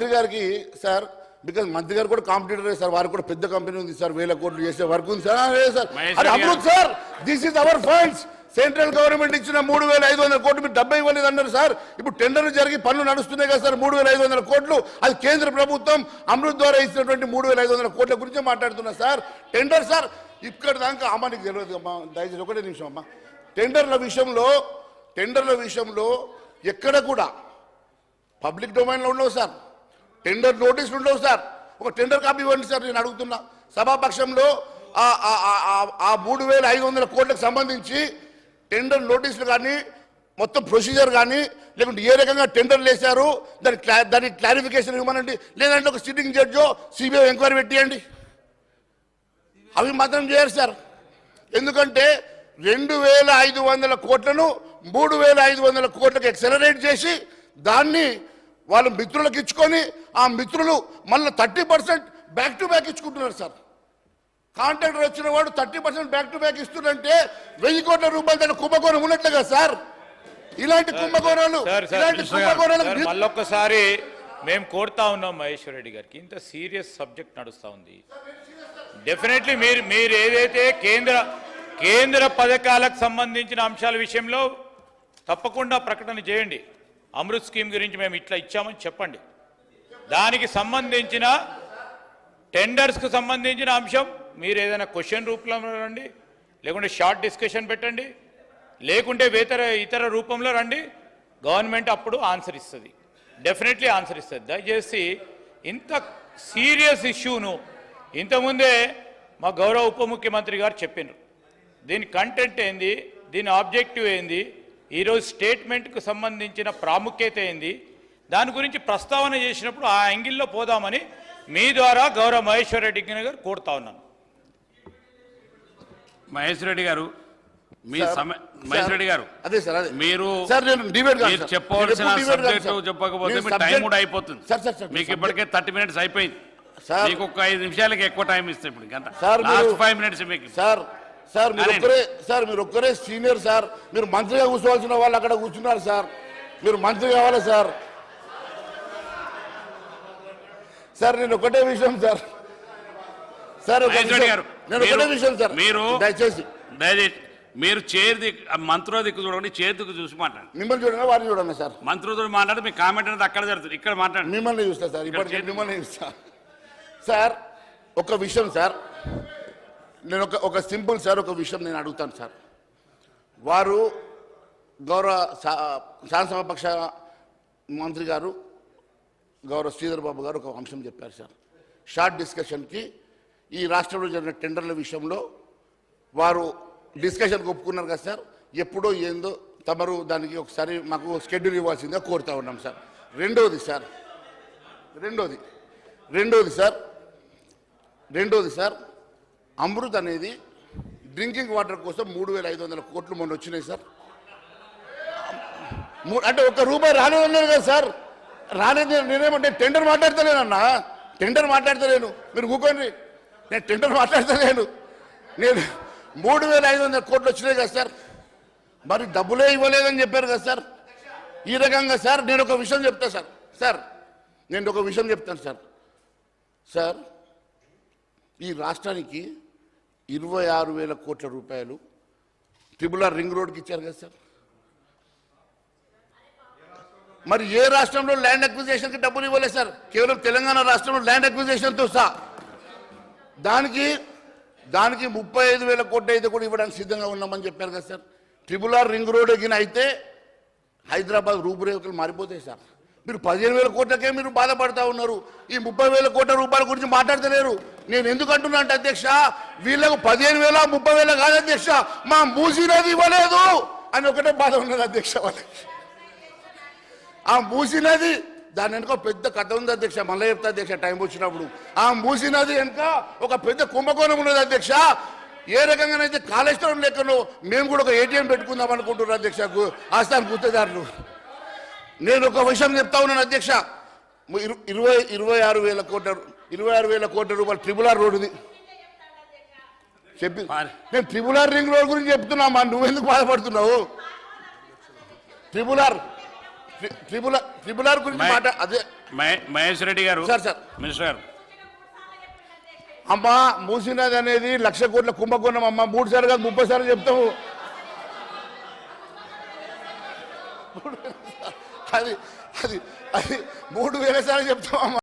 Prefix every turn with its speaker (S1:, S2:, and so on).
S1: మంత్రి గారికి sir because మంత్రి గారు కూడా కాంపిటీటర్ సార్, వారికి కూడా పెద్ద కంపెనీ ఉంది సార్, 1000 కోట్లు చేసే వర్క్ ఉంది సార్. సార్ అది Amrit sir, this is our funds. Central government ఇచ్చిన 3500 కోట్లు మీరు 70 ఇవ్వలేదు అన్నారు సార్. ఇప్పుడు టెండర్లు జరిగి పనులు నడుస్తున్నాయి కదా సార్, 3500 కోట్లు అది కేంద్ర ప్రభుత్వం అమృత్ ద్వారా ఇచ్చినటువంటి 3500 కోట్ల గురించి మాట్లాడుతున్నా సార్. టెండర్ సార్ ఇక్కడ దాకా అమ్మ నీకు తెలియదు అమ్మా, దయచేసి ఒకటే నిమిషం అమ్మా. టెండర్ల విషయంలో ఎక్కడ కూడా పబ్లిక్ డొమైన్లో ఉండవు సార్, టెండర్ నోటీసులు ఉండవు సార్. ఒక టెండర్ కాపీ ఇవ్వండి సార్ నేను అడుగుతున్నా. సభాపక్షంలో ఆ 3500 కోట్లకు సంబంధించి టెండర్ నోటీసులు కానీ మొత్తం ప్రొసీజర్ కానీ లేకుంటే ఏ రకంగా టెండర్లు వేశారు దాని క్లారిఫికేషన్ ఇవ్వమనండి. లేదంటే ఒక సిట్టింగ్ జడ్జో సిబిఐ ఎంక్వైరీ పెట్టియండి. అవి మాత్రం చేయరు సార్. ఎందుకంటే 2500 కోట్లను 3500 కోట్లకు ఎక్సలరేట్ చేసి దాన్ని వాళ్ళ మిత్రులకు ఇచ్చుకొని ఆ మిత్రులు మళ్ళీ 30% బ్యాక్ టు బ్యాక్ ఇచ్చుకుంటున్నారు సార్. కాంట్రాక్టర్ వచ్చిన వాడు 30% బ్యాక్ టు బ్యాక్ ఇస్తుందంటే 1000 కోట్ల రూపాయలు దాని కుంభకోణం ఉన్నట్లుగా సార్. ఇలాంటి కుంభకోణాలు
S2: మళ్ళొక్కసారి మేము కోరుతా ఉన్నాం మహేశ్వర్ రెడ్డి గారికి, ఇంత సీరియస్ సబ్జెక్ట్ నడుస్తూ ఉంది. డెఫినెట్లీ మీరు ఏదైతే కేంద్ర పథకాలకు సంబంధించిన అంశాల విషయంలో తప్పకుండా ప్రకటన చేయండి. అమృత్ స్కీమ్ గురించి మేము ఇట్లా ఇచ్చామని చెప్పండి. దానికి సంబంధించిన టెండర్స్కు సంబంధించిన అంశం మీరు ఏదైనా క్వశ్చన్ రూపంలో రండి, లేకుంటే షార్ట్ డిస్కషన్ పెట్టండి, లేకుంటే ఇతర రూపంలో రండి. గవర్నమెంట్ అప్పుడు ఆన్సర్ ఇస్తుంది, డెఫినెట్లీ ఆన్సర్ ఇస్తుంది. దయచేసి ఇంత సీరియస్ ఇష్యూను ఇంతకుముందే మా గౌరవ ఉప ముఖ్యమంత్రి గారు చెప్పినారు. దీని కంటెంట్ ఏంది, దీని ఆబ్జెక్టివ్ ఏంది, ఈరోజు స్టేట్మెంట్కు సంబంధించిన ప్రాముఖ్యత ఏంది, దాని గురించి ప్రస్తావన చేసినప్పుడు ఆ యాంగిల్లో పోదామని మీ ద్వారా గౌరవ మహేశ్వర్ రెడ్డి గారు కోరుతా ఉన్నాను.
S3: మహేశ్వర్ రెడ్డి గారు మహేశ్వర్ రెడ్డి గారు
S1: అదే సార్, అదే
S3: మీరు చెప్పవలసిన సబ్జెక్ట్ చెప్పకపోతే మీ టైం కూడా అయిపోతుంది. మీకు ఇప్పటికే 30 మినిట్స్ అయిపోయింది. మీకు ఒక 5 నిమిషాలకి ఎక్కువ టైం ఇస్తే ఇప్పుడు లాస్ట్ 5 మినిట్స్ మీకు
S1: సార్ మీరు ఒక్కరే సీనియర్ సార్. మీరు మంత్రిగా కూర్చోవాల్సిన వాళ్ళు అక్కడ కూర్చున్నారు సార్. మీరు మంత్రి కావాలి సార్. సార్ నేను ఒకటే విషయం సార్ నేను ఒకటే విషయం సార్,
S3: మీరు
S1: దయచేసి
S3: మీరు చైర్ మంత్రుల దిక్కు చూడండి, చైర్ దిక్కు చూసి మాట్లాడండి.
S1: మిమ్మల్ని చూడండి, వారిని చూడండి సార్.
S3: మంత్రులతో మాట్లాడితే మీ కామెంట్ అనేది అక్కడ జరుగుతుంది, ఇక్కడ మాట్లాడండి.
S1: మిమ్మల్ని చూస్తా సార్, ఇప్పటికే మిమ్మల్ని చూస్తా సార్. ఒక విషయం సార్, నేను ఒక సింపుల్ సార్ ఒక విషయం నేను అడుగుతాను సార్. వారు గౌరవ శాసనసభాపక్ష మంత్రి గారు గౌరవ శ్రీధర్ బాబు గారు ఒక అంశం చెప్పారు సార్. షార్ట్ డిస్కషన్కి ఈ రాష్ట్రంలో జరిగిన టెండర్ల విషయంలో వారు డిస్కషన్కి ఒప్పుకున్నారు కదా సార్. ఎప్పుడో ఏందో తమరు దానికి ఒకసారి మాకు షెడ్యూల్ ఇవ్వాల్సిందిగా కోరుతా ఉన్నాం సార్. రెండోది సార్ అమృత్ అనేది డ్రింకింగ్ వాటర్ కోసం 3500 కోట్లు మొన్న వచ్చినాయి సార్. అంటే ₹1 రాలేదన్నారు కదా సార్. రాలేదు. నేనేమంటే టెండర్ మాట్లాడతలేను మీరు కూకోండి. నేను టెండర్ మాట్లాడతలేను. నేను 3500 కోట్లు వచ్చినాయి కదా సార్. మరి డబ్బులే ఇవ్వలేదని చెప్పారు కదా సార్. ఈ రకంగా సార్ నేను ఒక విషయం చెప్తాను సార్. ఈ రాష్ట్రానికి 26,000 కోట్ల రూపాయలు ట్రిపుల్ రింగ్ రోడ్కి ఇచ్చారు కదా సార్. మరి ఏ రాష్ట్రంలో ల్యాండ్ అక్విజిషన్కి డబ్బులు ఇవ్వలేదు సార్. కేవలం తెలంగాణ రాష్ట్రంలో ల్యాండ్ అక్విజిషన్తో సహా దానికి 35,000 కోట్లు అయితే కూడా ఇవ్వడానికి సిద్ధంగా ఉన్నామని చెప్పారు కదా సార్. ట్రిపుల్ రింగ్ రోడ్ ఎగిన అయితే హైదరాబాద్ రూపురేఖలు మారిపోతాయి సార్. మీరు 15,000 కోట్లకే మీరు బాధపడతా ఉన్నారు. ఈ 30,000 కోట్ల రూపాయల గురించి మాట్లాడతలేరు. నేను ఎందుకు అంటున్నా అంటే అధ్యక్ష, వీళ్ళకు 15,000 30,000 కాదు అధ్యక్ష, మా మూసీ నది ఇవ్వలేదు అని ఒకటే బాధ ఉన్నది అధ్యక్ష వాళ్ళకి. ఆ మూసీ నది దాని వెనుక పెద్ద కథ ఉంది అధ్యక్ష, మళ్ళీ చెప్తా అధ్యక్ష టైం వచ్చినప్పుడు. ఆ మూసీ నది వెనుక ఒక పెద్ద కుంభకోణం ఉన్నది అధ్యక్ష. ఏ రకంగానైతే కాళేశ్వరం లెక్కను మేము కూడా ఒక ఏటీఎం పెట్టుకుందాం అనుకుంటున్నారు అధ్యక్ష ఆస్థాన గుత్తేదారులు. నేను ఒక విషయం చెప్తా ఉన్నాను అధ్యక్ష, 26,000 కోట్ల రూపాయలు ట్రిపుల్ రోడ్డుది చెప్పి నేను ట్రిపుల్ రింగ్ రోడ్ గురించి చెప్తున్నామా, నువ్వెందుకు బాధపడుతున్నావు? ట్రిపుల్ ఆర్ గురించి అదే
S3: మహేష్ రెడ్డి గారు
S1: సార్ సార్
S3: మినిస్టర్ గారు
S1: అమ్మా మూసినది అనేది 1,00,000 కోట్ల కుంభకోణం అమ్మా 3 సార్లు కాదు 30 సార్లు చెప్తాము అది అది అది 3,000 సార్లు చెప్తాం అమ్మా